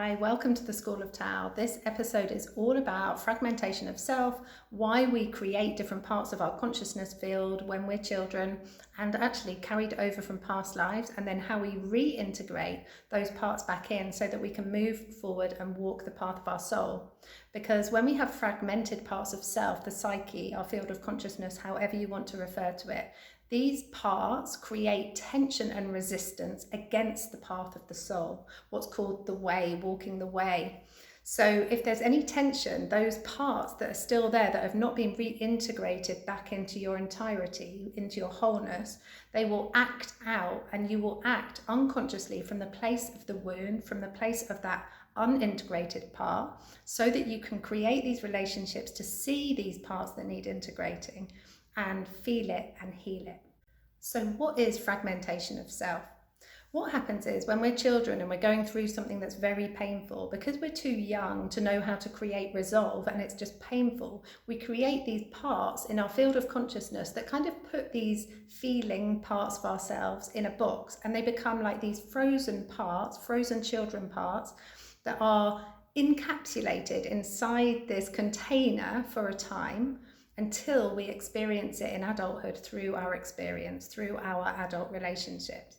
Hi, welcome to the School of Tao. This episode is all about fragmentation of self, why we create different parts of our consciousness field when we're children and actually carried over from past lives, and then how we reintegrate those parts back in so that we can move forward and walk the path of our soul. Because when we have fragmented parts of self, the psyche, our field of consciousness, however you want to refer to it, these parts create tension and resistance against the path of the soul, what's called the way, walking the way. So if there's any tension, those parts that are still there, that have not been reintegrated back into your entirety, into your wholeness, they will act out, and you will act unconsciously from the place of the wound, from the place of that unintegrated part, so that you can create these relationships to see these parts that need integrating and feel it and heal it. So what is fragmentation of self? What happens is when we're children and we're going through something that's very painful, because we're too young to know how to create resolve and it's just painful, we create these parts in our field of consciousness that kind of put these feeling parts of ourselves in a box, and they become like these frozen parts, frozen children parts that are encapsulated inside this container for a time, until we experience it in adulthood through our experience, through our adult relationships.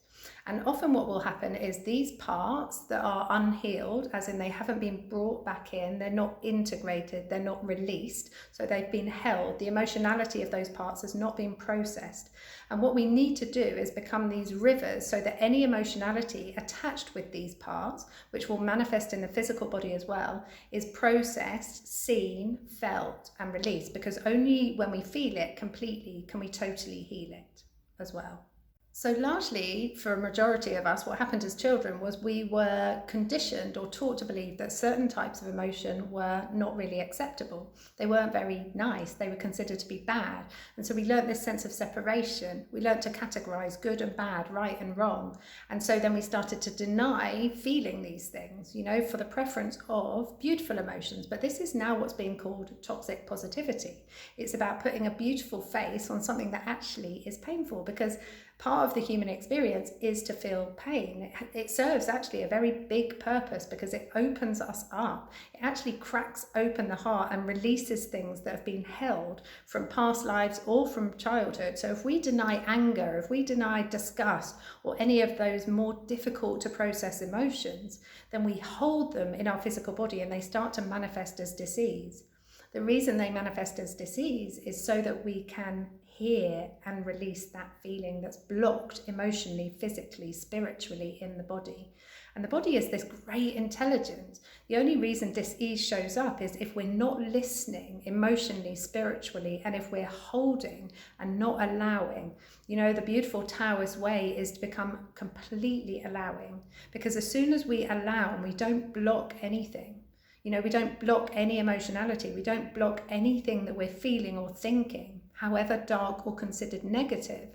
And often what will happen is these parts that are unhealed, as in they haven't been brought back in, they're not integrated, they're not released, so they've been held. The emotionality of those parts has not been processed. And what we need to do is become these rivers so that any emotionality attached with these parts, which will manifest in the physical body as well, is processed, seen, felt, and released. Because only when we feel it completely can we totally heal it as well. So largely, for a majority of us, what happened as children was we were conditioned or taught to believe that certain types of emotion were not really acceptable. They weren't very nice. They were considered to be bad. And so we learnt this sense of separation. We learnt to categorize good and bad, right and wrong. And so then we started to deny feeling these things, for the preference of beautiful emotions. But this is now what's being called toxic positivity. It's about putting a beautiful face on something that actually is painful, because part of the human experience is to feel pain. It serves actually a very big purpose because it opens us up. It actually cracks open the heart and releases things that have been held from past lives or from childhood. So if we deny anger, if we deny disgust or any of those more difficult to process emotions, then we hold them in our physical body and they start to manifest as disease. The reason they manifest as disease is so that we can hear and release that feeling that's blocked emotionally, physically, spiritually in the body. And the body is this great intelligence. The only reason dis-ease shows up is if we're not listening emotionally, spiritually, and if we're holding and not allowing. The beautiful Taoist way is to become completely allowing, because as soon as we allow and we don't block anything, we don't block any emotionality, we don't block anything that we're feeling or thinking, however dark or considered negative,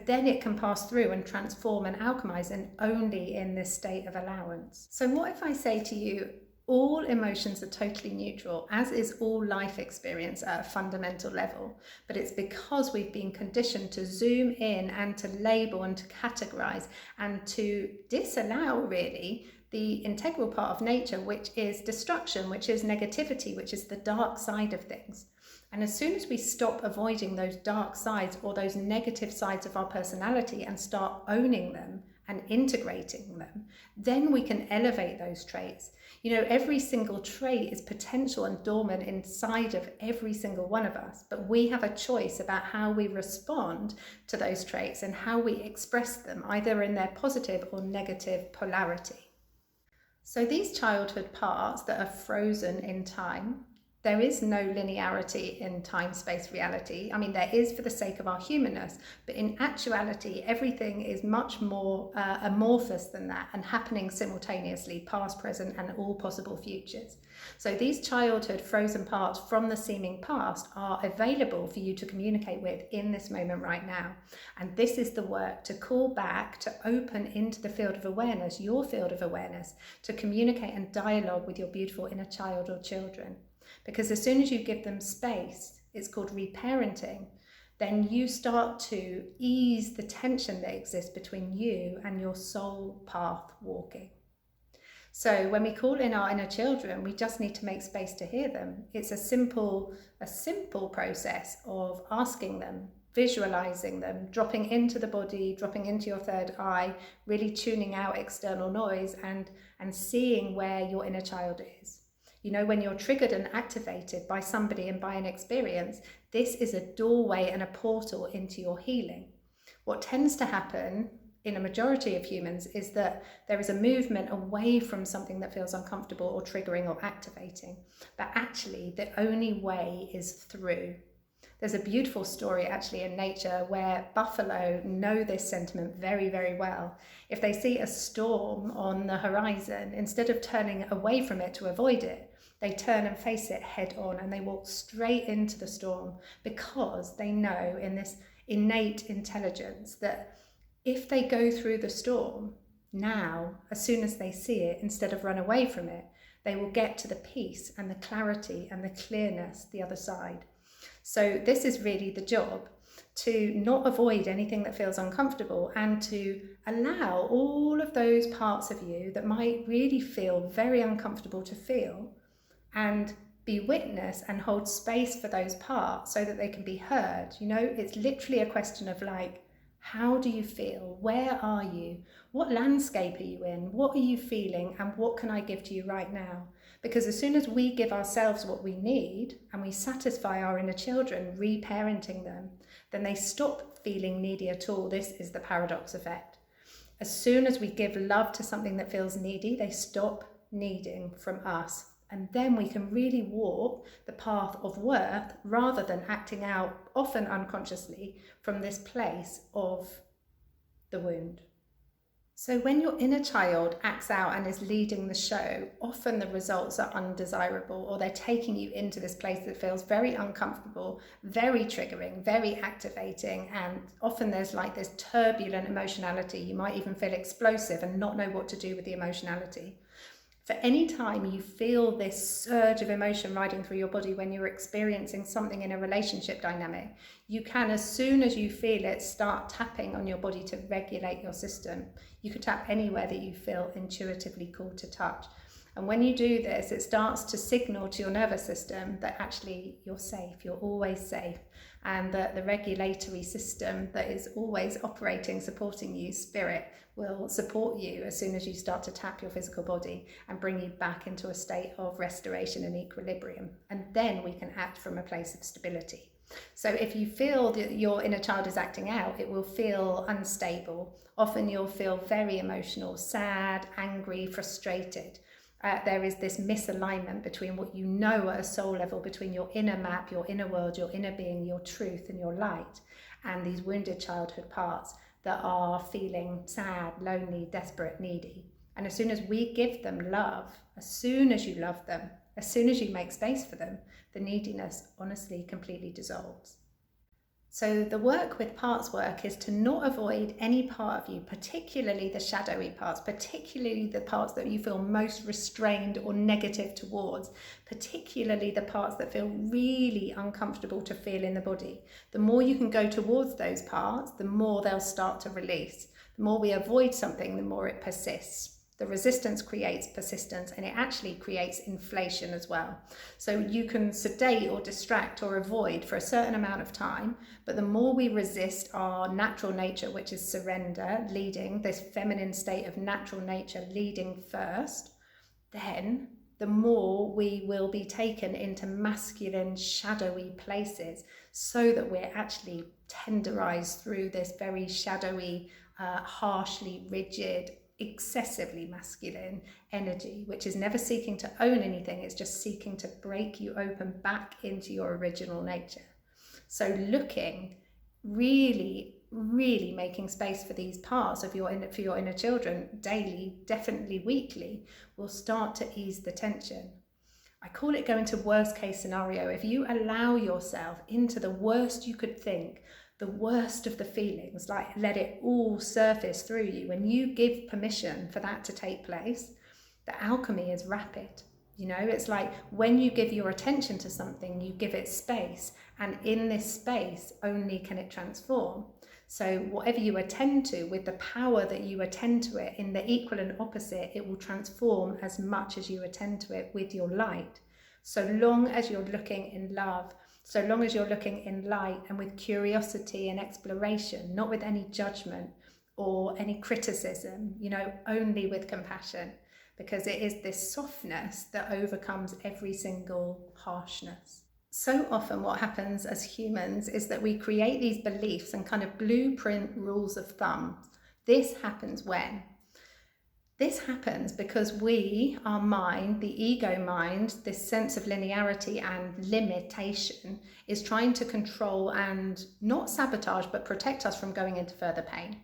then it can pass through and transform and alchemize, and only in this state of allowance. So what if I say to you, all emotions are totally neutral, as is all life experience at a fundamental level, but it's because we've been conditioned to zoom in and to label and to categorize and to disallow really the integral part of nature, which is destruction, which is negativity, which is the dark side of things. And as soon as we stop avoiding those dark sides or those negative sides of our personality and start owning them and integrating them, then we can elevate those traits. Every single trait is potential and dormant inside of every single one of us, but we have a choice about how we respond to those traits and how we express them, either in their positive or negative polarity. So these childhood parts that are frozen in time, there is no linearity in time-space reality. There is for the sake of our humanness, but in actuality, everything is much more amorphous than that and happening simultaneously, past, present, and all possible futures. So these childhood frozen parts from the seeming past are available for you to communicate with in this moment right now. And this is the work to call back, to open into the field of awareness, your field of awareness, to communicate and dialogue with your beautiful inner child or children. Because as soon as you give them space, it's called reparenting, then you start to ease the tension that exists between you and your soul path walking. So when we call in our inner children, we just need to make space to hear them. It's a simple process of asking them, visualizing them, dropping into the body, dropping into your third eye, really tuning out external noise and seeing where your inner child is. You know, when you're triggered and activated by somebody and by an experience, this is a doorway and a portal into your healing. What tends to happen in a majority of humans is that there is a movement away from something that feels uncomfortable or triggering or activating. But actually, the only way is through. There's a beautiful story actually in nature where buffalo know this sentiment very, very well. If they see a storm on the horizon, instead of turning away from it to avoid it, they turn and face it head on, and they walk straight into the storm, because they know in this innate intelligence that if they go through the storm now, as soon as they see it, instead of run away from it, they will get to the peace and the clarity and the clearness the other side. So this is really the job, to not avoid anything that feels uncomfortable, and to allow all of those parts of you that might really feel very uncomfortable to feel, and be witness and hold space for those parts so that they can be heard. You know, it's literally a question of like, how do you feel? Where are you? What landscape are you in? What are you feeling? And what can I give to you right now? Because as soon as we give ourselves what we need and we satisfy our inner children, reparenting them, then they stop feeling needy at all. This is the paradox effect. As soon as we give love to something that feels needy, they stop needing from us. And then we can really walk the path of worth rather than acting out, often unconsciously, from this place of the wound. So when your inner child acts out and is leading the show, often the results are undesirable, or they're taking you into this place that feels very uncomfortable, very triggering, very activating, and often there's like this turbulent emotionality. You might even feel explosive and not know what to do with the emotionality. For any time you feel this surge of emotion riding through your body when you're experiencing something in a relationship dynamic, you can, as soon as you feel it, start tapping on your body to regulate your system. You could tap anywhere that you feel intuitively called to touch. And when you do this, it starts to signal to your nervous system that actually you're safe, you're always safe, and that the regulatory system that is always operating, supporting you, spirit, will support you as soon as you start to tap your physical body and bring you back into a state of restoration and equilibrium. And then we can act from a place of stability. So if you feel that your inner child is acting out, it will feel unstable. Often you'll feel very emotional, sad, angry, frustrated. There is this misalignment between what you know at a soul level, between your inner map, your inner world, your inner being, your truth and your light, and these wounded childhood parts that are feeling sad, lonely, desperate, needy. And as soon as we give them love, as soon as you love them, as soon as you make space for them, the neediness honestly completely dissolves. So the work with parts work is to not avoid any part of you, particularly the shadowy parts, particularly the parts that you feel most restrained or negative towards, particularly the parts that feel really uncomfortable to feel in the body. The more you can go towards those parts, the more they'll start to release. The more we avoid something, the more it persists. The resistance creates persistence, and it actually creates inflation as well. So you can sedate or distract or avoid for a certain amount of time, but the more we resist our natural nature, which is surrender, leading, this feminine state of natural nature leading first, then the more we will be taken into masculine, shadowy places, so that we're actually tenderized through this very shadowy, harshly rigid, excessively masculine energy, which is never seeking to own anything. It's just seeking to break you open back into your original nature. So looking, really making space for these parts of your inner children daily, definitely weekly, will start to ease the tension. I call it going to worst case scenario. If you allow yourself into the worst you could think, the worst of the feelings, like let it all surface through you, when you give permission for that to take place, the alchemy is rapid. You know, it's like when you give your attention to something, you give it space, and in this space only can it transform. So whatever you attend to, with the power that you attend to it, in the equal and opposite, it will transform as much as you attend to it with your light. So long as you're looking in love, so long as you're looking in light and with curiosity and exploration, not with any judgment or any criticism, only with compassion, because it is this softness that overcomes every single harshness. So often what happens as humans is that we create these beliefs and kind of blueprint rules of thumb. This happens when? This happens because we, our mind, the ego mind, this sense of linearity and limitation, is trying to control and not sabotage, but protect us from going into further pain.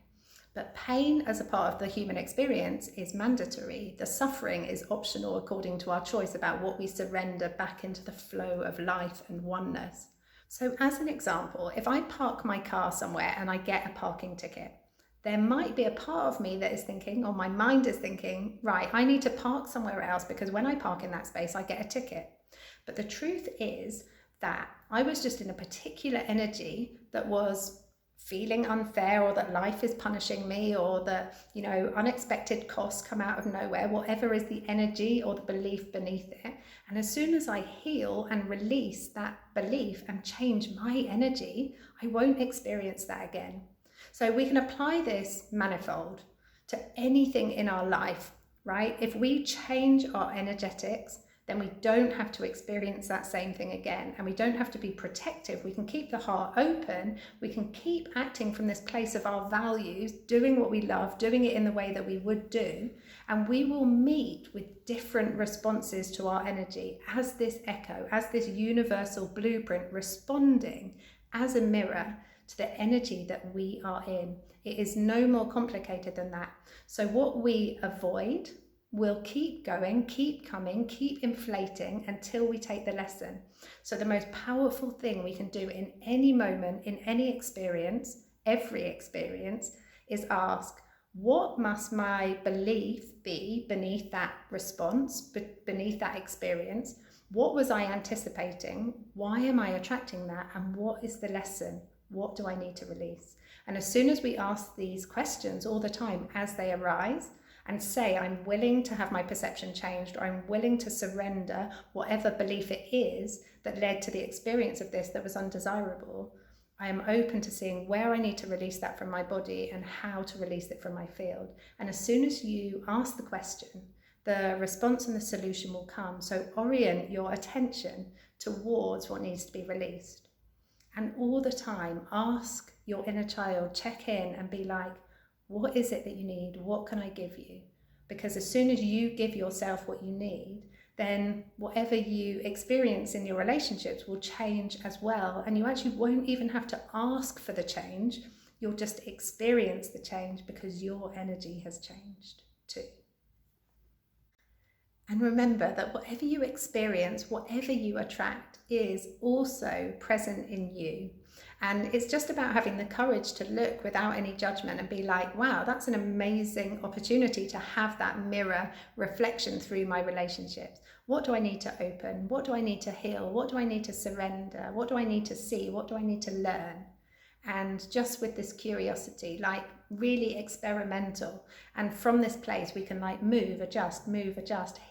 But pain as a part of the human experience is mandatory. The suffering is optional according to our choice about what we surrender back into the flow of life and oneness. So as an example, if I park my car somewhere and I get a parking ticket, there might be a part of me that is thinking, or my mind is thinking, right, I need to park somewhere else because when I park in that space, I get a ticket. But the truth is that I was just in a particular energy that was feeling unfair, or that life is punishing me, or that, unexpected costs come out of nowhere, whatever is the energy or the belief beneath it. And as soon as I heal and release that belief and change my energy, I won't experience that again. So we can apply this manifold to anything in our life, right? If we change our energetics, then we don't have to experience that same thing again. And we don't have to be protective. We can keep the heart open. We can keep acting from this place of our values, doing what we love, doing it in the way that we would do. And we will meet with different responses to our energy as this echo, as this universal blueprint, responding as a mirror to the energy that we are in. It is no more complicated than that. So what we avoid will keep going, keep coming, keep inflating until we take the lesson. So the most powerful thing we can do in any moment, in any experience, every experience, is ask, what must my belief be beneath that response, beneath that experience? What was I anticipating? Why am I attracting that? And what is the lesson? What do I need to release? And as soon as we ask these questions all the time as they arise, and say, I'm willing to have my perception changed, or I'm willing to surrender whatever belief it is that led to the experience of this that was undesirable, I am open to seeing where I need to release that from my body and how to release it from my field. And as soon as you ask the question, the response and the solution will come. So orient your attention towards what needs to be released. And all the time, ask your inner child, check in and be like, what is it that you need? What can I give you? Because as soon as you give yourself what you need, then whatever you experience in your relationships will change as well. And you actually won't even have to ask for the change. You'll just experience the change because your energy has changed too. And remember that whatever you experience, whatever you attract, is also present in you. And it's just about having the courage to look without any judgment and be like, wow, that's an amazing opportunity to have that mirror reflection through my relationships. What do I need to open? What do I need to heal? What do I need to surrender? What do I need to see? What do I need to learn? And just with this curiosity, like really experimental. And from this place, we can like move, adjust,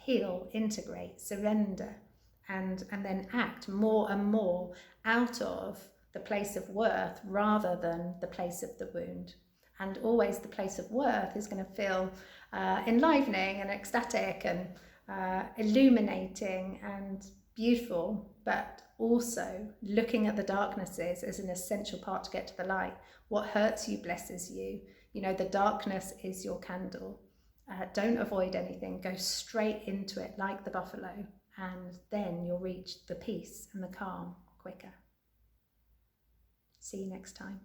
heal, integrate, surrender, and then act more and more out of the place of worth rather than the place of the wound. And always the place of worth is going to feel enlivening and ecstatic and illuminating and beautiful, but also looking at the darknesses is an essential part to get to the light. What hurts you blesses you. The darkness is your candle. Don't avoid anything. Go straight into it like the buffalo, and then you'll reach the peace and the calm quicker. See you next time.